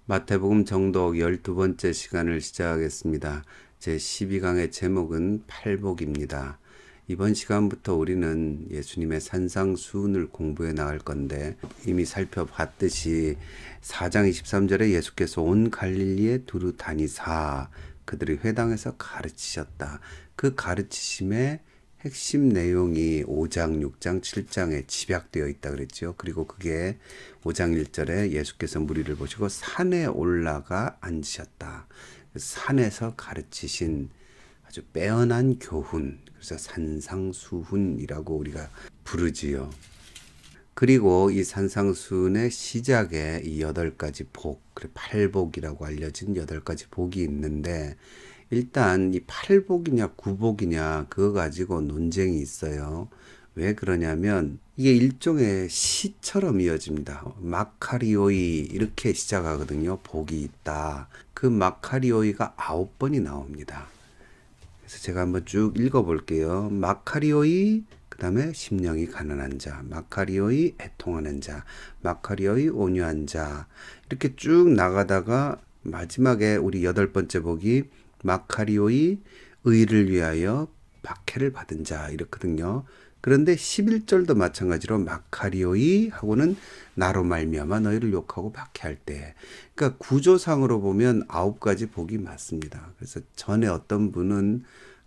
마태복음 정독 12번째 시간을 시작하겠습니다. 제12강의 제목은 팔복입니다. 이번 시간부터 우리는 예수님의 산상수훈을 공부해 나갈 건데 이미 살펴봤듯이 4장 23절에 예수께서 온 갈릴리에 두루 다니사 그들이 회당에서 가르치셨다. 그 가르치심의 핵심 내용이 5장, 6장, 7장에 집약되어 있다 그랬죠. 그리고 그게 5장 1절에 예수께서 무리를 보시고 산에 올라가 앉으셨다. 산에서 가르치신 아주 빼어난 교훈, 그래서 산상수훈이라고 우리가 부르지요. 그리고 이 산상수훈의 시작에 이 8가지 복, 팔복이라고 알려진 8가지 복이 있는데 일단 이 팔복이냐 구복이냐 그거 가지고 논쟁이 있어요. 왜 그러냐면 이게 일종의 시처럼 이어집니다. 마카리오이 이렇게 시작하거든요. 복이 있다. 그 마카리오이가 9번이 나옵니다. 그래서 제가 한번 쭉 읽어볼게요. 마카리오이, 그 다음에 심령이 가난한 자, 마카리오이 애통하는 자, 마카리오이 온유한 자, 이렇게 쭉 나가다가 마지막에 우리 8번째 복이 마카리오이 의를 위하여 박해를 받은 자 이렇거든요. 그런데 11절도 마찬가지로 마카리오이 하고는 나로 말미암아 너희를 욕하고 박해할 때, 그러니까 구조상으로 보면 9가지 복이 맞습니다. 그래서 전에 어떤 분은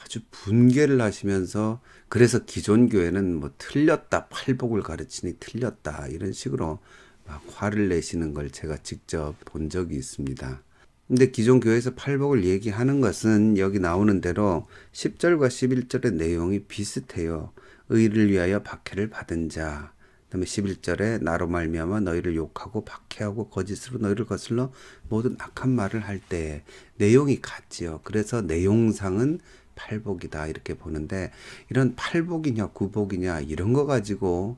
아주 분개를 하시면서 그래서 기존 교회는 뭐 틀렸다, 팔복을 가르치니 틀렸다 이런 식으로 막 화를 내시는 걸 제가 직접 본 적이 있습니다. 근데 기존 교회에서 팔복을 얘기하는 것은 여기 나오는 대로 10절과 11절의 내용이 비슷해요. 의를 위하여 박해를 받은 자, 그다음에 11절에 나로 말미암아 너희를 욕하고 박해하고 거짓으로 너희를 거슬러 모든 악한 말을 할 때 내용이 같지요. 그래서 내용상은 팔복이다 이렇게 보는데 이런 팔복이냐 구복이냐 이런 거 가지고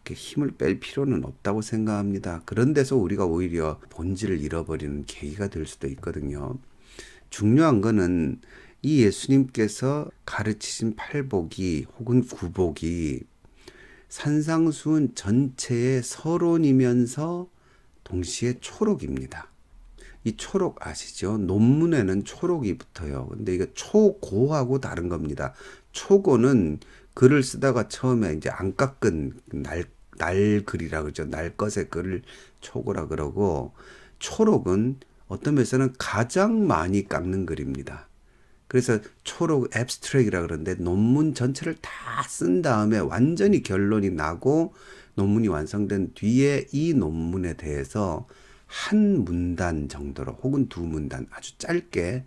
힘을 뺄 필요는 없다고 생각합니다. 그런 데서 우리가 오히려 본질을 잃어버리는 계기가 될 수도 있거든요. 중요한 거는 이 예수님께서 가르치신 팔복이 혹은 구복이 산상수훈 전체의 서론이면서 동시에 초록입니다. 이 초록 아시죠? 논문에는 초록이 붙어요. 근데 이거 초고하고 다른 겁니다. 초고는 글을 쓰다가 처음에 이제 안 깎은 날글이라 그러죠. 날것의 글을 초고라 그러고, 초록은 어떤 면에서는 가장 많이 깎는 글입니다. 그래서 초록 앱스트랙이라 그러는데 논문 전체를 다 쓴 다음에 완전히 결론이 나고 논문이 완성된 뒤에 이 논문에 대해서 한 문단 정도로 혹은 두 문단 아주 짧게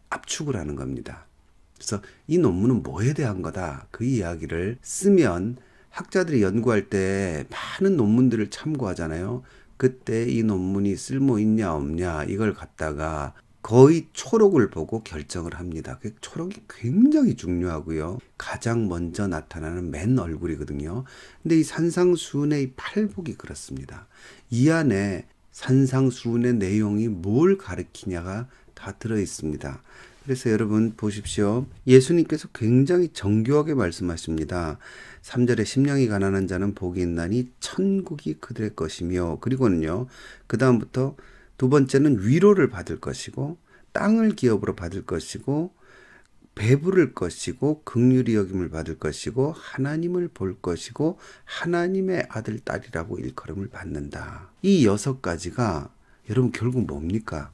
압축을 하는 겁니다. 그래서 이 논문은 뭐에 대한 거다. 그 이야기를 쓰면 학자들이 연구할 때 많은 논문들을 참고하잖아요. 그때 이 논문이 쓸모 있냐 없냐 이걸 갖다가 거의 초록을 보고 결정을 합니다. 초록이 굉장히 중요하고요. 가장 먼저 나타나는 맨 얼굴이거든요. 근데 이 산상수훈의 이 팔복이 그렇습니다. 이 안에 산상수훈의 내용이 뭘 가르치냐가 다 들어있습니다. 그래서 여러분 보십시오. 예수님께서 굉장히 정교하게 말씀하십니다. 3절에 심령이 가난한 자는 복이 있나니 천국이 그들의 것이며, 그리고는요 그 다음부터 두 번째는 위로를 받을 것이고 땅을 기업으로 받을 것이고 배부를 것이고 긍휼히 여김을 받을 것이고 하나님을 볼 것이고 하나님의 아들 딸이라고 일컬음을 받는다. 이 6가지가 여러분 결국 뭡니까?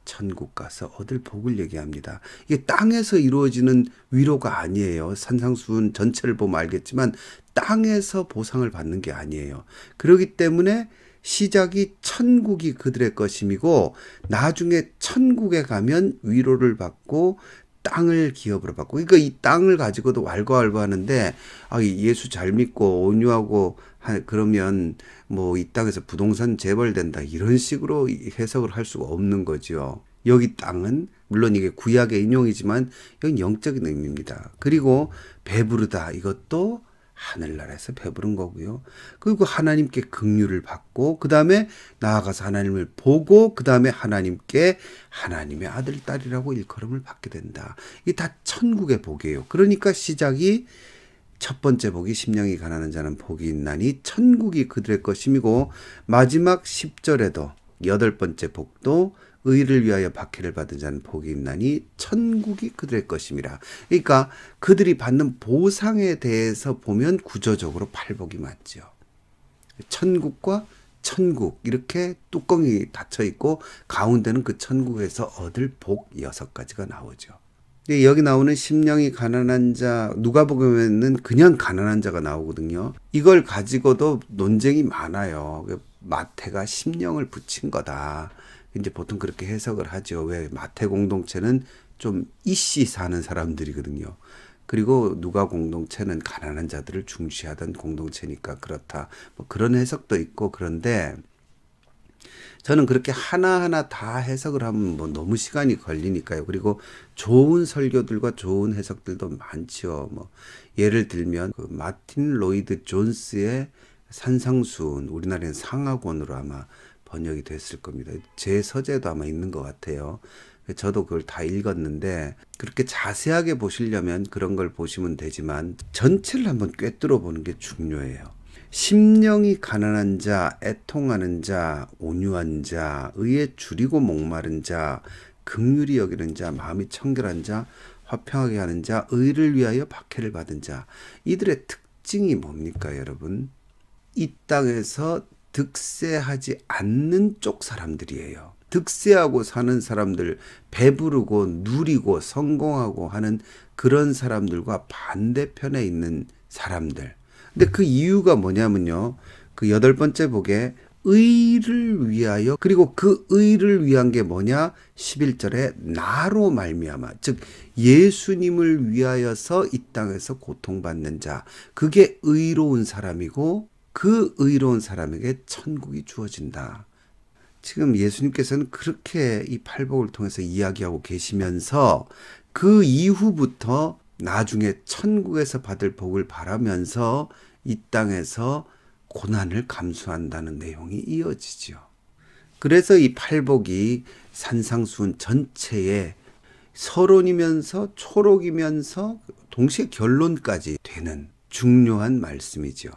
천국 가서 얻을 복을 얘기합니다. 이게 땅에서 이루어지는 위로가 아니에요. 산상수훈 전체를 보면 알겠지만 땅에서 보상을 받는 게 아니에요. 그렇기 때문에 시작이 천국이 그들의 것임이고 나중에 천국에 가면 위로를 받고 땅을 기업으로 받고, 그러니까 이 땅을 가지고도 왈가왈부하는데 예수 잘 믿고 온유하고 그러면 뭐 이 땅에서 부동산 재벌된다 이런 식으로 해석을 할 수가 없는 거죠. 여기 땅은 물론 이게 구약의 인용이지만 이건 영적인 의미입니다. 그리고 배부르다 이것도 하늘나라에서 배부른 거고요. 그리고 하나님께 긍휼을 받고 그 다음에 나아가서 하나님을 보고 그 다음에 하나님께 하나님의 아들 딸이라고 일컬음을 받게 된다. 이게 다 천국의 복이에요. 그러니까 시작이 첫 번째 복이 심령이 가난한 자는 복이 있나니 천국이 그들의 것임이고, 마지막 10절에도 여덟 번째 복도 의를 위하여 박해를 받은 자는 복이 있나니 천국이 그들의 것임이라. 그러니까 그들이 받는 보상에 대해서 보면 구조적으로 팔복이 맞죠. 천국과 천국 이렇게 뚜껑이 닫혀 있고 가운데는 그 천국에서 얻을 복 6가지가 나오죠. 여기 나오는 심령이 가난한 자, 누가복음에는 그냥 가난한 자가 나오거든요. 이걸 가지고도 논쟁이 많아요. 마태가 심령을 붙인 거다. 이제 보통 그렇게 해석을 하죠. 왜 마태 공동체는 좀 이씨 사는 사람들이거든요. 그리고 누가 공동체는 가난한 자들을 중시하던 공동체니까 그렇다. 뭐 그런 해석도 있고 그런데 저는 그렇게 하나하나 다 해석을 하면 뭐 너무 시간이 걸리니까요. 그리고 좋은 설교들과 좋은 해석들도 많죠. 뭐 예를 들면 그 마틴 로이드 존스의 산상수훈, 우리나라에는 상하권으로 아마 번역이 됐을 겁니다. 제 서재도 아마 있는 것 같아요. 저도 그걸 다 읽었는데 그렇게 자세하게 보시려면 그런 걸 보시면 되지만 전체를 한번 꿰뚫어 보는 게 중요해요. 심령이 가난한 자, 애통하는 자, 온유한 자, 의에 줄이고 목마른 자, 긍휼히 여기는 자, 마음이 청결한 자, 화평하게 하는 자, 의를 위하여 박해를 받은 자. 이들의 특징이 뭡니까, 여러분? 이 땅에서 득세하지 않는 쪽 사람들이에요. 득세하고 사는 사람들, 배부르고 누리고 성공하고 하는 그런 사람들과 반대편에 있는 사람들. 근데 그 이유가 뭐냐면요. 그 8번째 복에 의를 위하여, 그리고 그 의를 위한 게 뭐냐? 11절에 나로 말미암아, 즉 예수님을 위하여서 이 땅에서 고통받는 자, 그게 의로운 사람이고 그 의로운 사람에게 천국이 주어진다. 지금 예수님께서는 그렇게 이 팔복을 통해서 이야기하고 계시면서 그 이후부터 나중에 천국에서 받을 복을 바라면서 이 땅에서 고난을 감수한다는 내용이 이어지죠. 그래서 이 팔복이 산상수훈 전체에 서론이면서 초록이면서 동시에 결론까지 되는 중요한 말씀이죠.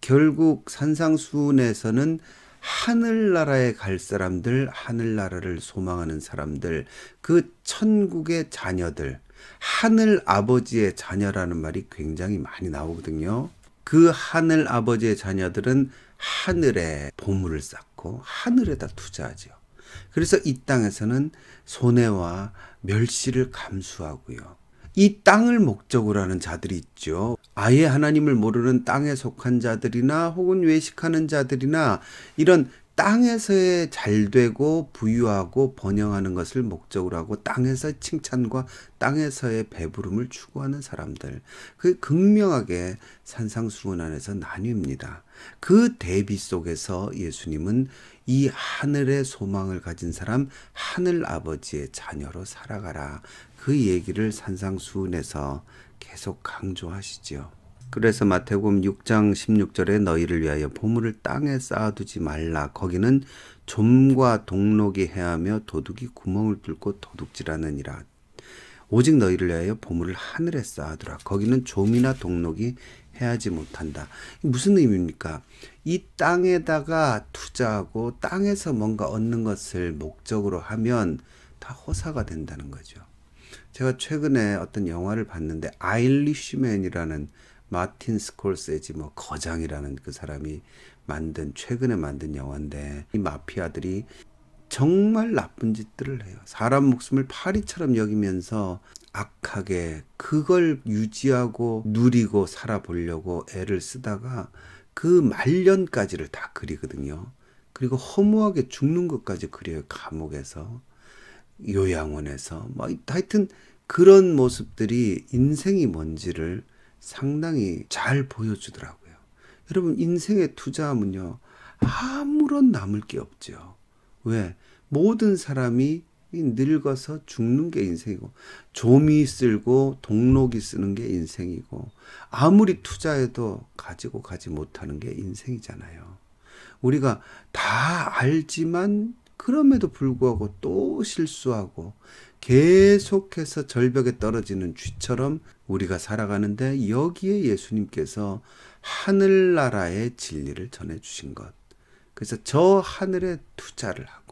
결국 산상수훈에서는 하늘나라에 갈 사람들, 하늘나라를 소망하는 사람들, 그 천국의 자녀들, 하늘 아버지의 자녀라는 말이 굉장히 많이 나오거든요. 그 하늘 아버지의 자녀들은 하늘에 보물을 쌓고 하늘에다 투자하죠. 그래서 이 땅에서는 손해와 멸시를 감수하고요. 이 땅을 목적으로 하는 자들이 있죠. 아예 하나님을 모르는 땅에 속한 자들이나 혹은 외식하는 자들이나 이런 땅에서의 잘되고 부유하고 번영하는 것을 목적으로 하고 땅에서의 칭찬과 땅에서의 배부름을 추구하는 사람들. 그 극명하게 산상수훈 안에서 나뉩니다. 그 대비 속에서 예수님은 이 하늘의 소망을 가진 사람, 하늘 아버지의 자녀로 살아가라. 그 얘기를 산상수훈에서 계속 강조하시죠. 그래서 마태복음 6장 16절에 너희를 위하여 보물을 땅에 쌓아두지 말라. 거기는 좀과 동록이 해하며 도둑이 구멍을 뚫고 도둑질하느니라. 오직 너희를 위하여 보물을 하늘에 쌓아두라. 거기는 좀이나 동록이 해하지 못한다. 무슨 의미입니까? 이 땅에다가 투자하고 땅에서 뭔가 얻는 것을 목적으로 하면 다 허사가 된다는 거죠. 제가 최근에 어떤 영화를 봤는데 아일리시맨이라는 마틴 스콜세지 거장이라는 그 사람이 최근에 만든 영화인데 이 마피아들이 정말 나쁜 짓들을 해요. 사람 목숨을 파리처럼 여기면서 악하게 그걸 유지하고 누리고 살아보려고 애를 쓰다가 그 말년까지를 다 그리거든요. 그리고 허무하게 죽는 것까지 그려요. 감옥에서, 요양원에서. 하여튼 그런 모습들이 인생이 뭔지를 상당히 잘 보여주더라고요. 여러분, 인생에 투자하면요, 아무런 남을 게 없죠. 왜? 모든 사람이 늙어서 죽는 게 인생이고, 좀이 쓸고 동록이 쓰는 게 인생이고, 아무리 투자해도 가지고 가지 못하는 게 인생이잖아요. 우리가 다 알지만 그럼에도 불구하고 또 실수하고 계속해서 절벽에 떨어지는 쥐처럼 우리가 살아가는데, 여기에 예수님께서 하늘나라의 진리를 전해주신 것. 그래서 저 하늘에 투자를 하고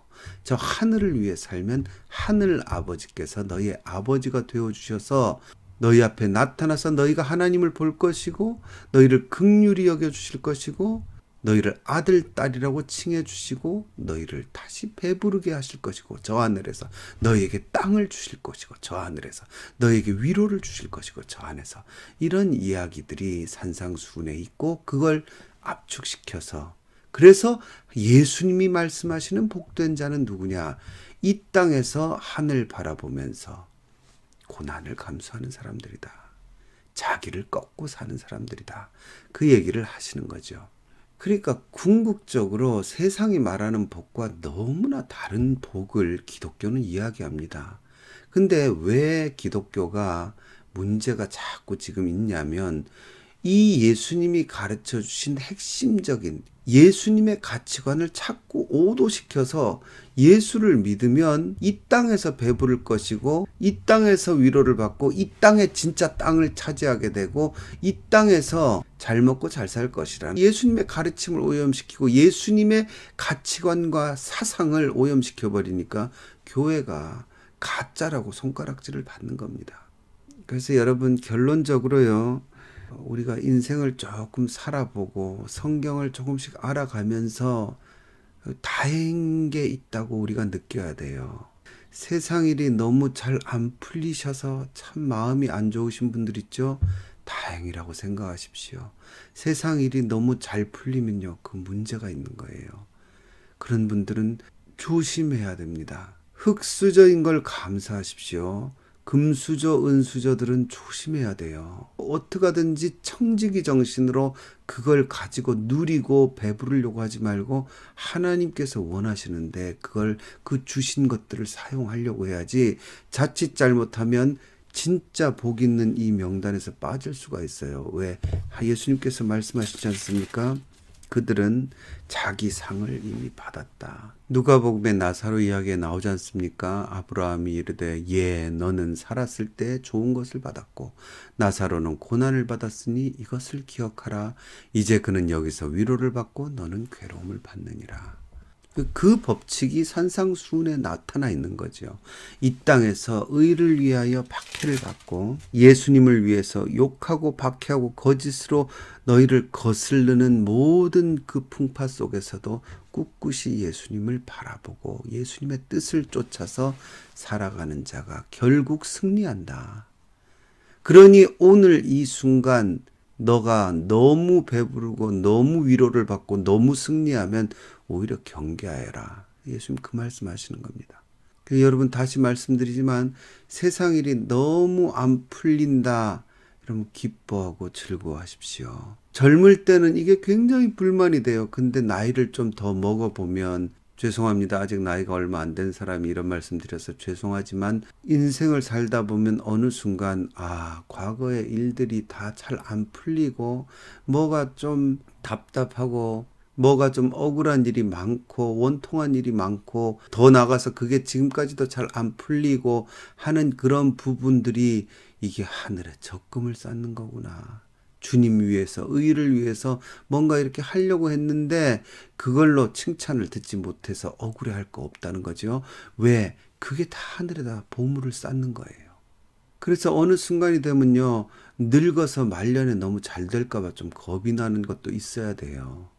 저 하늘을 위해 살면 하늘 아버지께서 너희의 아버지가 되어주셔서 너희 앞에 나타나서 너희가 하나님을 볼 것이고 너희를 긍휼히 여겨주실 것이고 너희를 아들, 딸이라고 칭해 주시고 너희를 다시 배부르게 하실 것이고 저 하늘에서 너희에게 땅을 주실 것이고 저 하늘에서 너희에게 위로를 주실 것이고 저 안에서 이런 이야기들이 산상수훈에 있고 그걸 압축시켜서 그래서 예수님이 말씀하시는 복된 자는 누구냐? 이 땅에서 하늘 바라보면서 고난을 감수하는 사람들이다. 자기를 꺾고 사는 사람들이다. 그 얘기를 하시는 거죠. 그러니까 궁극적으로 세상이 말하는 복과 너무나 다른 복을 기독교는 이야기합니다. 근데 왜 기독교가 문제가 자꾸 지금 있냐면 이 예수님이 가르쳐 주신 핵심적인 예수님의 가치관을 자꾸 오도시켜서 예수를 믿으면 이 땅에서 배부를 것이고 이 땅에서 위로를 받고 이 땅에 진짜 땅을 차지하게 되고 이 땅에서 잘 먹고 잘 살 것이라는 예수님의 가르침을 오염시키고 예수님의 가치관과 사상을 오염시켜 버리니까 교회가 가짜라고 손가락질을 받는 겁니다. 그래서 여러분 결론적으로요. 우리가 인생을 조금 살아보고 성경을 조금씩 알아가면서 다행인 게 있다고 우리가 느껴야 돼요. 세상 일이 너무 잘 안 풀리셔서 참 마음이 안 좋으신 분들 있죠? 다행이라고 생각하십시오. 세상 일이 너무 잘 풀리면요. 그 문제가 있는 거예요. 그런 분들은 조심해야 됩니다. 흙수저인 걸 감사하십시오. 금수저, 은수저들은 조심해야 돼요. 어떻게 하든지 청지기 정신으로 그걸 가지고 누리고 배부르려고 하지 말고 하나님께서 원하시는데 그걸 그 주신 것들을 사용하려고 해야지 자칫 잘못하면 진짜 복 있는 이 명단에서 빠질 수가 있어요. 왜? 예수님께서 말씀하시지 않습니까? 그들은 자기 상을 이미 받았다. 누가복음의 나사로 이야기에 나오지 않습니까? 아브라함이 이르되 예 너는 살았을 때 좋은 것을 받았고 나사로는 고난을 받았으니 이것을 기억하라. 이제 그는 여기서 위로를 받고 너는 괴로움을 받느니라. 그 법칙이 산상수훈에 나타나 있는 거죠. 이 땅에서 의를 위하여 박해를 받고 예수님을 위해서 욕하고 박해하고 거짓으로 너희를 거스르는 모든 그 풍파 속에서도 꿋꿋이 예수님을 바라보고 예수님의 뜻을 쫓아서 살아가는 자가 결국 승리한다. 그러니 오늘 이 순간 너가 너무 배부르고 너무 위로를 받고 너무 승리하면 오히려 경계하여라. 예수님 그 말씀하시는 겁니다. 여러분 다시 말씀드리지만 세상 일이 너무 안 풀린다. 여러분 기뻐하고 즐거워하십시오. 젊을 때는 이게 굉장히 불만이 돼요. 근데 나이를 좀 더 먹어보면 죄송합니다. 아직 나이가 얼마 안 된 사람이 이런 말씀 드려서 죄송하지만 인생을 살다 보면 어느 순간 과거의 일들이 다 잘 안 풀리고 뭐가 좀 답답하고 뭐가 좀 억울한 일이 많고 원통한 일이 많고 더 나가서 그게 지금까지도 잘 안 풀리고 하는 그런 부분들이 이게 하늘에 적금을 쌓는 거구나. 주님 위해서 의를 위해서 뭔가 이렇게 하려고 했는데 그걸로 칭찬을 듣지 못해서 억울해할 거 없다는 거죠. 왜? 그게 다 하늘에다 보물을 쌓는 거예요. 그래서 어느 순간이 되면요. 늙어서 말년에 너무 잘 될까 봐 좀 겁이 나는 것도 있어야 돼요.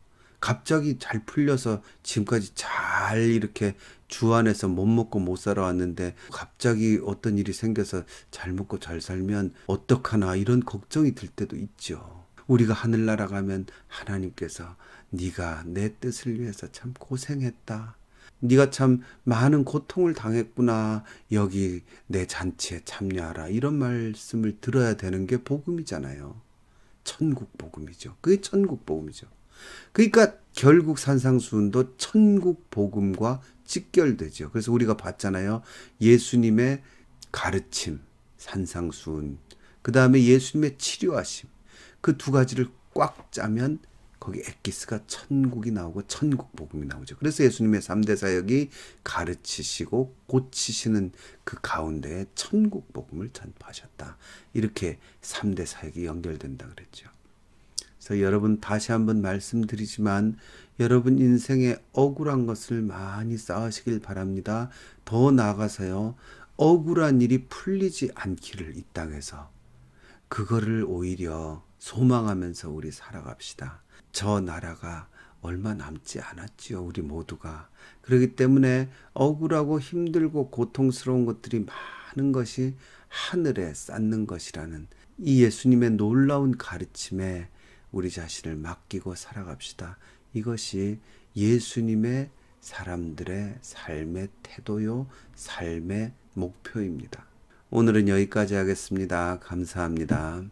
갑자기 잘 풀려서 지금까지 잘 이렇게 주 안에서 못 먹고 못 살아왔는데 갑자기 어떤 일이 생겨서 잘 먹고 잘 살면 어떡하나 이런 걱정이 들 때도 있죠. 우리가 하늘나라 가면 하나님께서 네가 내 뜻을 위해서 참 고생했다. 네가 참 많은 고통을 당했구나. 여기 내 잔치에 참여하라. 이런 말씀을 들어야 되는 게 복음이잖아요. 천국 복음이죠. 그게 천국 복음이죠. 그러니까 결국 산상수훈도 천국 복음과 직결되죠. 그래서 우리가 봤잖아요. 예수님의 가르침, 산상수훈, 그 다음에 예수님의 치료하심, 그 두 가지를 꽉 짜면 거기 엑기스가 천국이 나오고 천국 복음이 나오죠. 그래서 예수님의 3대 사역이 가르치시고 고치시는 그 가운데에 천국 복음을 전파하셨다. 이렇게 3대 사역이 연결된다 그랬죠. 그래서 여러분 다시 한번 말씀드리지만 여러분 인생에 억울한 것을 많이 쌓으시길 바랍니다. 더 나아가서요, 억울한 일이 풀리지 않기를 이 땅에서 그거를 오히려 소망하면서 우리 살아갑시다. 저 나라가 얼마 남지 않았지요, 우리 모두가. 그렇기 때문에 억울하고 힘들고 고통스러운 것들이 많은 것이 하늘에 쌓는 것이라는 이 예수님의 놀라운 가르침에 우리 자신을 맡기고 살아갑시다. 이것이 예수님의 사람들의 삶의 태도요, 삶의 목표입니다. 오늘은 여기까지 하겠습니다. 감사합니다.